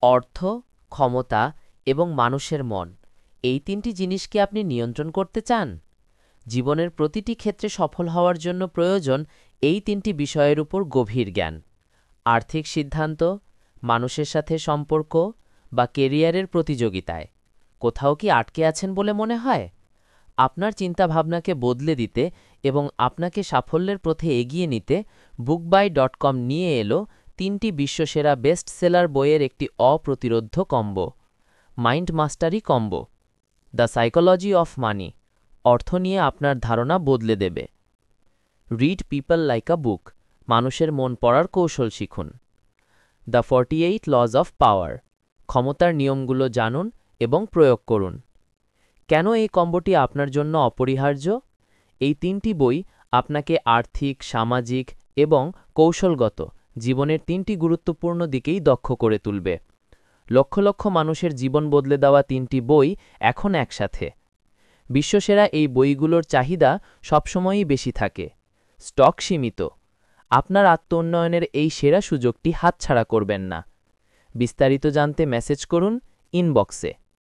অর্থ, ক্ষমতা এবং মানুষের মন, এই তিনটি জিনিস কি আপনি নিয়ন্ত্রণ করতে চান? জীবনের প্রতিটি ক্ষেত্রে সফল হওয়ার জন্য প্রয়োজন এই তিনটি বিষয়ের উপর গভীর জ্ঞান। আর্থিক সিদ্ধান্ত, মানুষের সাথে সম্পর্ক বা কেরিয়ারের প্রতিযোগিতায় কোথাও কি আটকে আছেন বলে মনে হয়? আপনার চিন্তাভাবনাকে বদলে দিতে এবং আপনাকে সাফল্যের পথে এগিয়ে নিতে bookbuy.com নিয়ে এলো তিনটি বিশ্বসেরা বেস্টসেলার বইয়ের একটি অপ্রতিরোধ্য combo. Mind mastery combo, the psychology of money, অর্থ নিয়ে আপনার ধারণা বদলে দেবে। Read people like a book, মানুষের মন পড়ার কৌশল শিখুন। দ্য 48 লজ অফ পাওয়ার, ক্ষমতার নিয়মগুলো জানুন এবং প্রয়োগ করুন। কেন এই কম্বোটি আপনার জন্য অপরিহার্য? এই তিনটি বই আপনাকে আর্থিক, সামাজিক এবং কৌশলগত জীবনের তিনটি গুরুত্বপূর্ণ দিকেই দক্ষ করে তুলবে। লক্ষ লক্ষ মানুষের জীবন বদলে দেওয়া তিনটি বই এখন একসাথে। বিশ্বসেরা এই বইগুলোর চাহিদা সবসময়ই বেশি থাকে, স্টক সীমিত। আপনার আত্ম-উন্নয়নের এই সেরা সুযোগটি হাতছাড়া করবেন না। বিস্তারিত জানতে মেসেজ করুন ইনবক্সে।